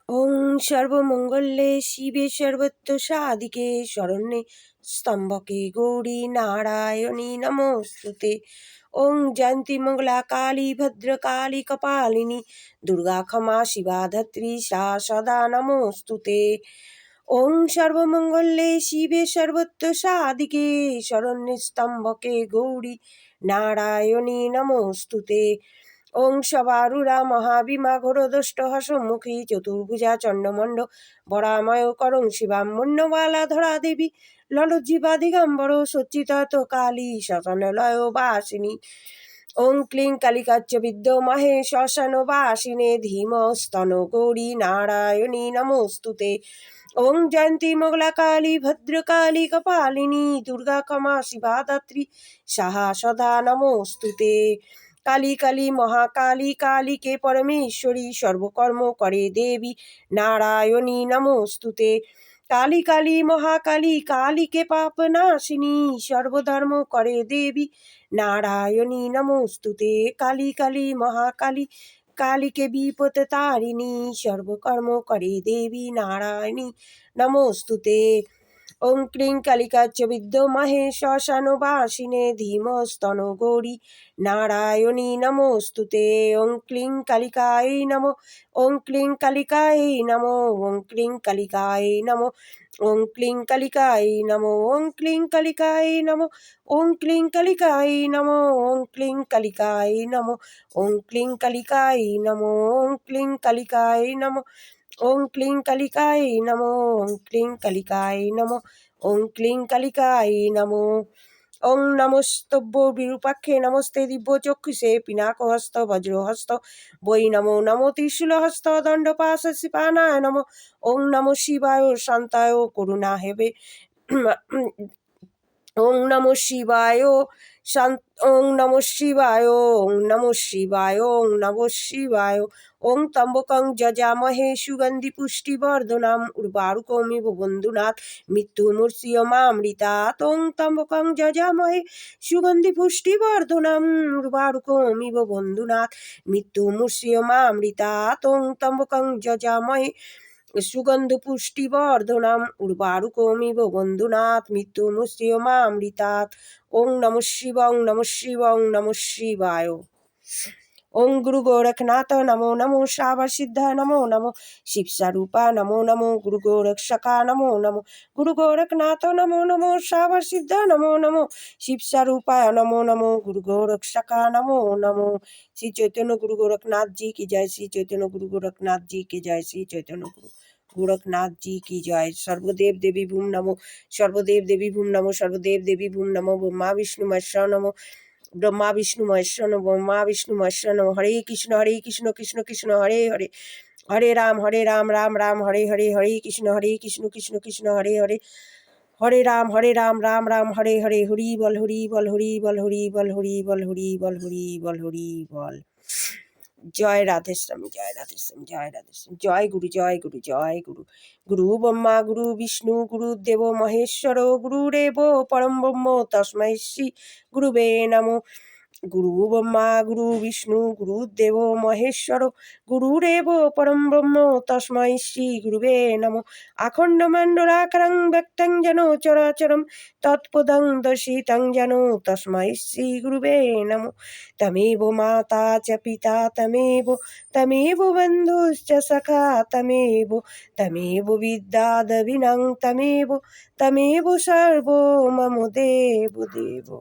ওং সর্বমঙ্গলে শিবে সর্বত্র সাধিকে শরণ্যে স্তম্ভকে গৌরী নারায়ণী নমস্তুতে। ওং জয়ন্তী মঙ্গলা কালী ভদ্রকালী কপালিনী দুর্গা ক্ষমা শিবা ধাত্রী সা সদা নমস্তুতে। ওং সর্বমঙ্গলে শিবে সর্বত্র সাধিকে শরণ্যে স্তম্ভকে গৌরী নারায়ণী নমস্তুতে। ওং সবারুরা মহাবিমা ঘোরদষ্ট হসমুখী চতুর্ভুজা চণ্ডমণ্ড বরাময় করং শিবাম মন্যবালা ধরা দেবী ললজ্জীবা দিগম্বর সচ্চিত কালী শ্মশানলয় বাসিনী। ওং ক্লিং কালিকাচ্চ বিদ্যমাহে শ্মশান বাসিনে ধীমস্তন গৌরী নারায়ণী নমস্তুতে। ওং জয়ন্তী মঙ্গলা কালী ভদ্রকালী কপালিনী দুর্গা ক্ষমা শিবা ধাত্রী সাহা সদা নমস্তুতে। কালী কালী মহাকালী কালীকে পরমেশ্বরী সর্বকর্ম করে দেবী নারায়ণী নমস্তুতে। কালী কালী মহাকালী কালীকে পাপনাশিনী সর্বধর্ম করে দেবী নারায়ণী নমস্তুতে। কালী কালী মহাকালী কালীকে বিপদ তারিণী সর্বকর্ম করে দেবী নারায়ণী নমস্তুতে। ওং ক্লিং কালিকাচ্চ বিদ্যমাহে শ্মশানবাসিনে ধীমস্তন গৌরী নারায়ণী নমস্তুতে। ওং ক্লিং কালিকায় নমো ওং ক্লিং কালিকায় নমো ওং ক্লিং কালিকায় নমো ওং ক্লিং কালিকায় নমো ওং ক্লিং কালিকায় নমো ওং ক্লিং কালিকায় নমো ওং ক্লিং কালিকায় নমো ওং ক্লিং কালিকায় নমো ওং ক্লিং কালিকায় নমো ওং ক্লিং কালিকায় নমো ওং ক্লিং কালিকায় নমো ওং ক্লিং কালিকায় নমো। ওং নমস্তভ্য বিরূপাক্ষে নমস্তে দিব্য চক্ষুষে পিনাকহস্ত বজ্রহস্ত বৈ নমো নমো ত্রিশূলহস্ত দণ্ডপাশিপানায় নমো। ওং নমো শিবায় শান্তায় করুণা হেবে ওং নমো শিবায় ওং নমো শিবায় ওং নমো শিবায় ওং নমো শিবায়। ওং ত্র্যম্বকং যজামহে সুগন্ধি পুষ্টিবর্ধনম উর্বারুকমিব বন্ধুনাথ মৃত্যুমূর্ষ্যমামৃতাৎ। ওং ত্র্যম্বকং যজামহে সুগন্ধি পুষ্টিবর্ধনম উর্বারুকমিব বন্ধুনাথ মৃত্যুমূর্ষ্যমামৃতাৎ। ওং ত্র্যম্বকং যজামহে সুগন্ধ পুষ্টিবর্ধনম উর্বারুকমিব বন্ধুনাথ মৃত্যুমূর্ষ্যমামৃতাৎ। ওং নমঃ শিবং নমঃ শিবং নমঃ শিবায়। ওং গুরু গোরখনাথ নমো নমো সাবসিদ্ধ নমো নমো শিবস্বরূপা নমো নমো গুরু গোরক্ষকা নমো নমো গুরু গোরখনাথ নমো নমো সাবসিদ্ধ নমো নমো শিবস্বরূপায় নমো নমো গুরু গোরক্ষকা নমো নমো। শ্রী চৈতন্য গুরু गोरखनाथ जी की जय। श्री चैतन्य गुरु गोरखनाथ जी की जय। श्री चैतन्य गुरु गोरखनाथ जी की जय। सर्वदेव देवी भूम नमो सर्वदेव देवी भूम नमो सर्वदेव देवी भूम नमो ब्रह्मा विष्णु महेश्वर नमो ब्रह्मा विष्णु महेश्वर नमो ब्रह्मा विष्णु महेश्वर नमो। हरे कृष्ण कृष्ण कृष्ण हरे हरे हरे राम राम राम हरे हरे हरे कृष्ण कृष्ण कृष्ण हरे हरे हरे राम राम हरे हरे हरि बल हरि बल हरि बल हरि बल हरि बल हरि बल हरि बल हरि बल। जय राधे स्वामी जय राधे स्वामी जय राधे स्वामी। जय गुरु जय गुरु जय गुरु। गुरु ब्रह्मा गुरु विष्णु गुरुदेव महेश्वर गुरुरेव परम ब्रह्म तस्मै श्री गुरुवे नमो। गुरु ब्रह्मा गुरु विष्णु गुरुदेव महेश्वर गुरुरेव परम ब्रह्म तस्मै श्री गुरुवे नमो। अखंड मंडलाकारं व्यक्तं जनो चराचरं तत्पदं दर्शितं जनो तस्मै श्री गुरुवे नमो। तमेव माता च पिता तमेव बन्धुश्च सखा तमेव विद्यादविनं तमेव सर्वो मम देव देवो।